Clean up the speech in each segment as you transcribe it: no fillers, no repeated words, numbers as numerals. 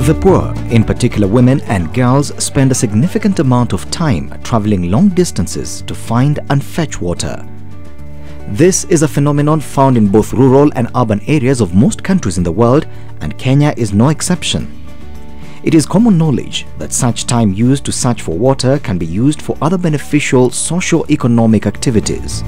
The poor, in particular women and girls, spend a significant amount of time traveling long distances to find and fetch water. This is a phenomenon found in both rural and urban areas of most countries in the world, and Kenya is no exception. It is common knowledge that such time used to search for water can be used for other beneficial socio-economic activities.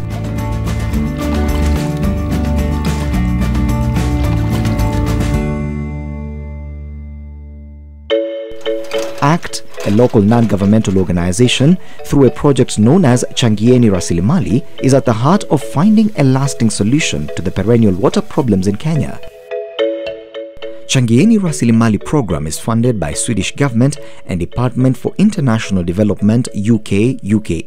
ACT, a local non-governmental organization, through a project known as Changieni Rasilimali, is at the heart of finding a lasting solution to the perennial water problems in Kenya. Changieni Rasilimali program is funded by Swedish government and Department for International Development UK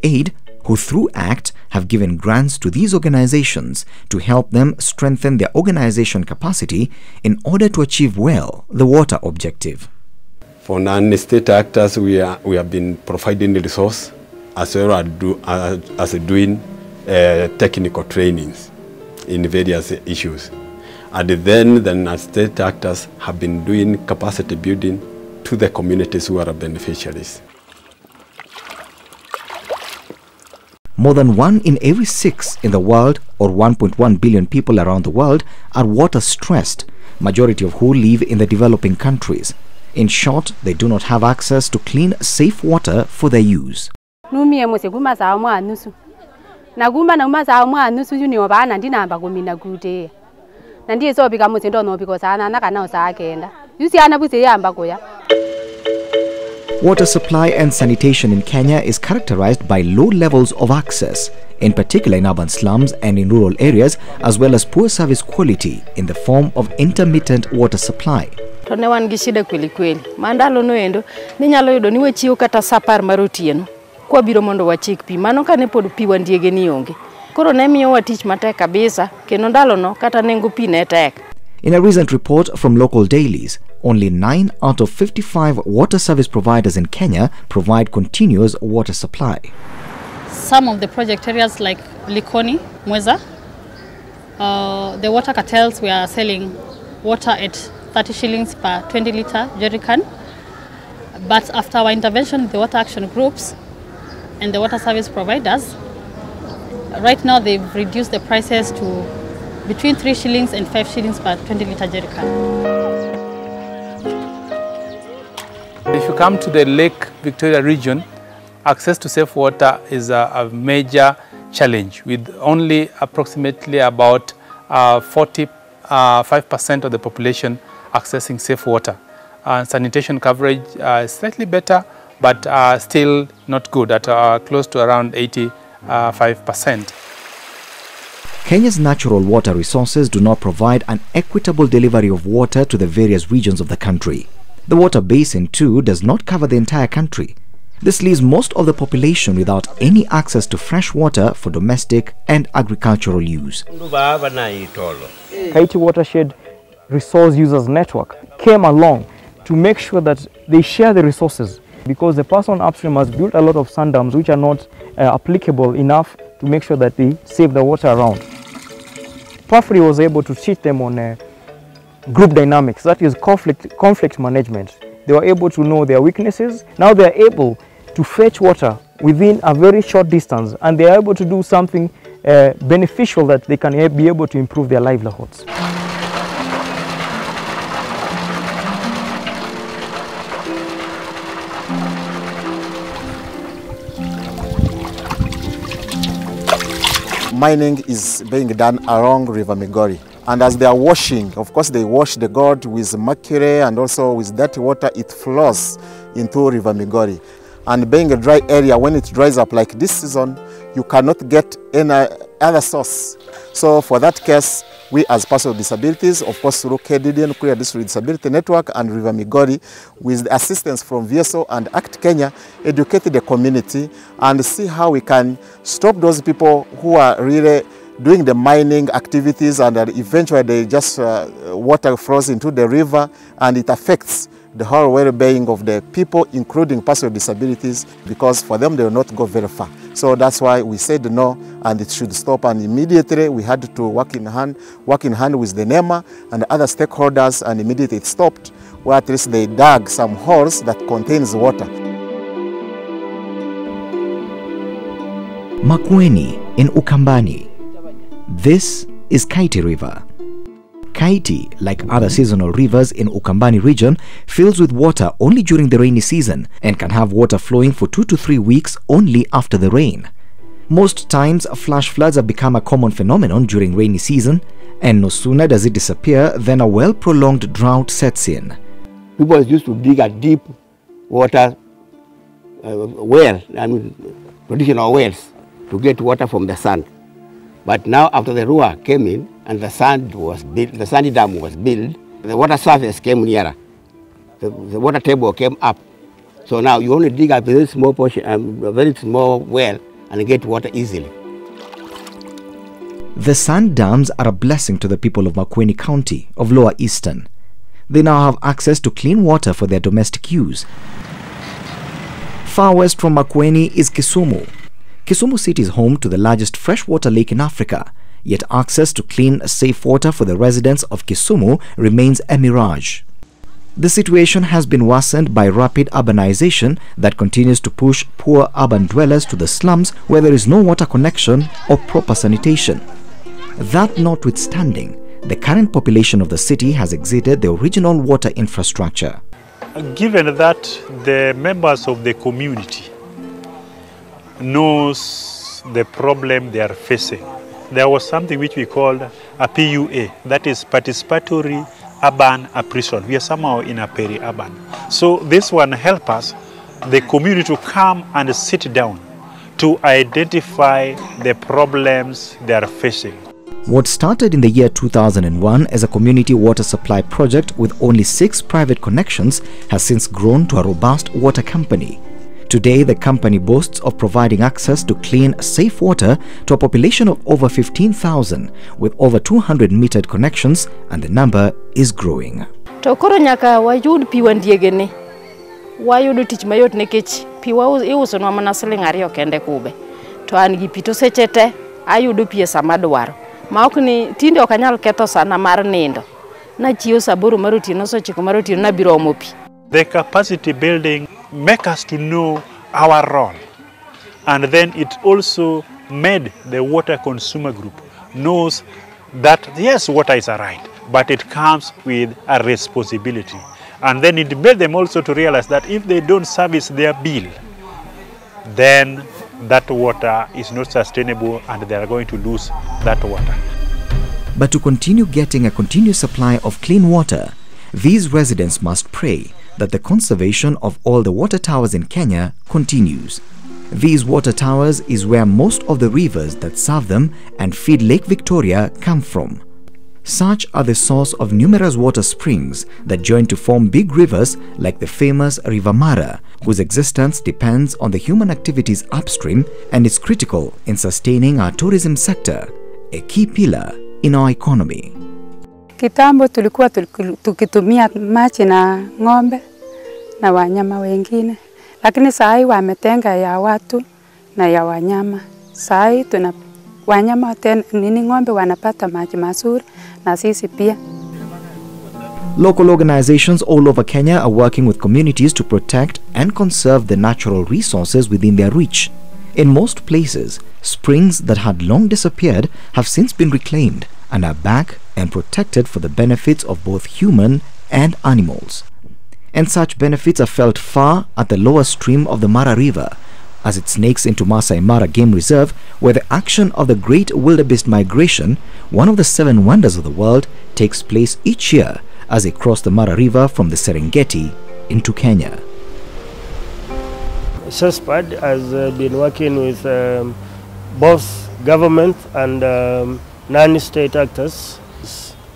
Aid, who through ACT have given grants to these organizations to help them strengthen their organization capacity in order to achieve well the water objective. For non-state actors, we have been providing the resource as well as doing technical trainings in various issues. And then the non-state actors have been doing capacity building to the communities who are beneficiaries. More than 1 in every 6 in the world, or 1.1 billion people around the world, are water stressed, majority of who live in the developing countries. In short, they do not have access to clean, safe water for their use. Water supply and sanitation in Kenya is characterized by low levels of access, in particular in urban slums and in rural areas, as well as poor service quality in the form of intermittent water supply. Tonewan gishida kweli kweli. Mandalo noendo ninyalo yudo ni wechiwo kata sapar marotieno. Kwa biro mondo wachik pi mano kane pod pi wandiege ni onge. Koro ne miyo watich matek kabisa kendo ndalo no kata nengo pi ne tek. In a recent report from local dailies, only 9 out of 55 water service providers in Kenya provide continuous water supply. Some of the project areas like Likoni, Mweza, the water cartels were selling water at 30 shillings per 20-litre jerrycan. But after our intervention, the water action groups and the water service providers, right now they've reduced the prices to between 3 shillings and 5 shillings per 20-litre jerrycan. If you come to the Lake Victoria region, access to safe water is a major challenge, with only approximately about 45% of the population accessing safe water. Sanitation coverage is slightly better, but still not good, at close to around 85%. Kenya's natural water resources do not provide an equitable delivery of water to the various regions of the country. The water basin, too, does not cover the entire country. This leaves most of the population without any access to fresh water for domestic and agricultural use. Haiti Watershed Resource Users Network came along to make sure that they share the resources, because the person upstream has built a lot of sand dams which are not applicable enough to make sure that they save the water around. Perfrey was able to teach them on group dynamics, that is conflict management. They were able to know their weaknesses. Now they are able to fetch water within a very short distance, and they are able to do something beneficial that they can be able to improve their livelihoods. Mining is being done along River Migori, and as they are washing, of course they wash the gold with mercury and also with dirty water, it flows into River Migori. And being a dry area, when it dries up like this season, you cannot get any other source. So for that case, we as persons with disabilities, of course through KDD, Queer District Disability Network and River Migori, with the assistance from VSO and ACT Kenya, educate the community and see how we can stop those people who are really doing the mining activities, and eventually they just water flows into the river and it affects the whole well-being of the people, including persons with disabilities, because for them they will not go very far. So that's why we said no, and it should stop. And immediately we had to work in hand with the NEMA and other stakeholders, and immediately it stopped. where at least they dug some holes that contains water. Makueni in Ukambani. This is Kaiti River. Kaiti, like other seasonal rivers in Ukambani region, fills with water only during the rainy season and can have water flowing for 2 to 3 weeks only after the rain. Most times, flash floods have become a common phenomenon during rainy season, and no sooner does it disappear than a well-prolonged drought sets in. People used to dig a deep water well, traditional wells, to get water from the sand. But now after the Rua came in and the sand was built, the sandy dam was built, the water surface came nearer. The water table came up. So now you only dig a very small portion, a very small well, and get water easily. The sand dams are a blessing to the people of Makueni County of Lower Eastern. They now have access to clean water for their domestic use. Far west from Makueni is Kisumu. Kisumu City is home to the largest freshwater lake in Africa, yet access to clean, safe water for the residents of Kisumu remains a mirage. The situation has been worsened by rapid urbanization that continues to push poor urban dwellers to the slums where there is no water connection or proper sanitation. That notwithstanding, the current population of the city has exceeded the original water infrastructure. Given that the members of the community knows the problem they are facing, there was something which we called a PUA, that is participatory urban appraisal. We are somehow in a peri-urban. So this one helps us, the community, to come and sit down to identify the problems they are facing. What started in the year 2001 as a community water supply project with only 6 private connections has since grown to a robust water company. Today, the company boasts of providing access to clean, safe water to a population of over 15,000 with over 200 metered connections, and the number is growing. To koro nyaka wayud pi wandiegeni. Wayudo tich mayot nikech pi iuso nwa mana siling 2 kende kube. To an gi pi to seche te ayudo pi e sama dwaro. Ma ok ni tinde ok anyal ketho sana mar nindo. Na chiew saa 8 mar otieno so 9 mar otieno na biro omo pi. The capacity building make us to know our role, and then it also made the water consumer group knows that yes, water is a right, but it comes with a responsibility, and then it made them also to realize that if they don't service their bill, then that water is not sustainable and they are going to lose that water. But to continue getting a continuous supply of clean water, these residents must pray that the conservation of all the water towers in Kenya continues. These water towers is where most of the rivers that serve them and feed Lake Victoria come from. Such are the source of numerous water springs that join to form big rivers like the famous River Mara, whose existence depends on the human activities upstream and is critical in sustaining our tourism sector, a key pillar in our economy. Kitambo tulikuwa tukitumia maji na ng'ombe na wanyama wengine, lakini saa hii wametenga ya watu na ya wanyama. Saa hii wanyama ng'ombe wanapata maji mazuri na sisi pia. Local organizations all over Kenya are working with communities to protect and conserve the natural resources within their reach. In most places, springs that had long disappeared have since been reclaimed and are back and protected for the benefits of both human and animals. And such benefits are felt far at the lower stream of the Mara River, as it snakes into Masai Mara Game Reserve, where the action of the Great Wildebeest Migration, one of the 7 wonders of the world, takes place each year as they cross the Mara River from the Serengeti into Kenya. SESPAD has been working with both government and non-state actors.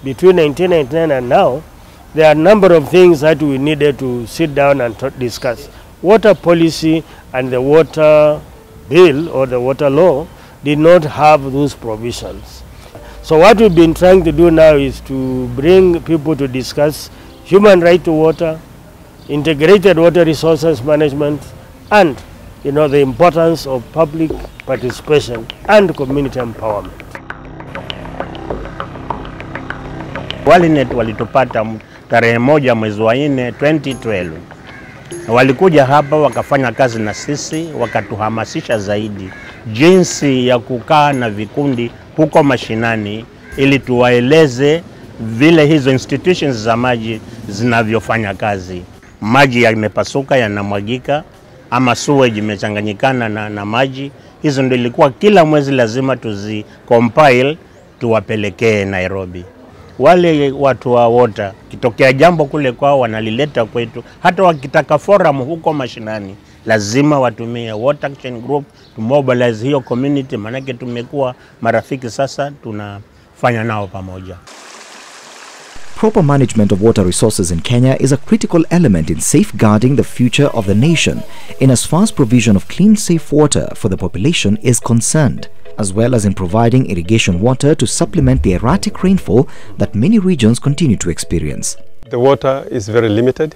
Between 1999 and now, there are a number of things that we needed to sit down and discuss. Water policy and the water bill or the water law did not have those provisions. So what we've been trying to do now is to bring people to discuss human right to water, integrated water resources management, and the importance of public participation and community empowerment. Walinet walitupata tarehe 1 mwezi wa 4 2012. Walikuja hapa wakafanya kazi na sisi, wakatuhamasisha zaidi jinsi ya kukaa na vikundi huko mashinani ili tuwaeleze vile hizo institutions za maji zinavyofanya kazi. Maji yamepasuka, yanamwagika, ama sewage imechanganyikana na maji. Hizo ndio ilikuwa kila mwezi lazima compile tuwapelekee Nairobi. Wale watu wa water, kitokea jambo kule kwao wanalileta kwetu. Hata wakitaka forum huko mashinani, lazima watumie Water Action Group to mobilize hiyo community, manake tumekuwa marafiki sasa, tunafanya nao pamoja. Proper management of water resources in Kenya is a critical element in safeguarding the future of the nation in as far as provision of clean, safe water for the population is concerned, as well as in providing irrigation water to supplement the erratic rainfall that many regions continue to experience. The water is very limited,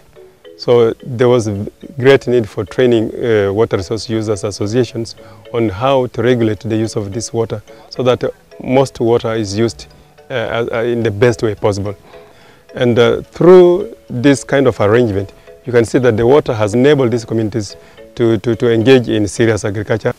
so there was a great need for training water resource users associations on how to regulate the use of this water so that most water is used in the best way possible. And through this kind of arrangement, you can see that the water has enabled these communities to engage in serious agriculture.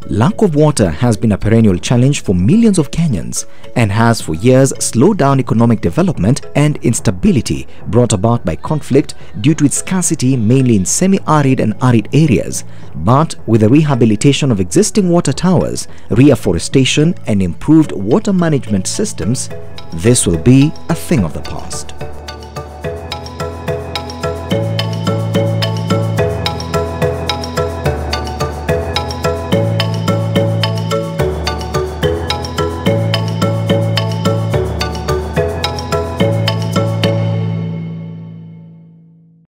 Lack of water has been a perennial challenge for millions of Kenyans and has for years slowed down economic development and instability brought about by conflict due to its scarcity mainly in semi-arid and arid areas. But with the rehabilitation of existing water towers, reforestation and improved water management systems, this will be a thing of the past.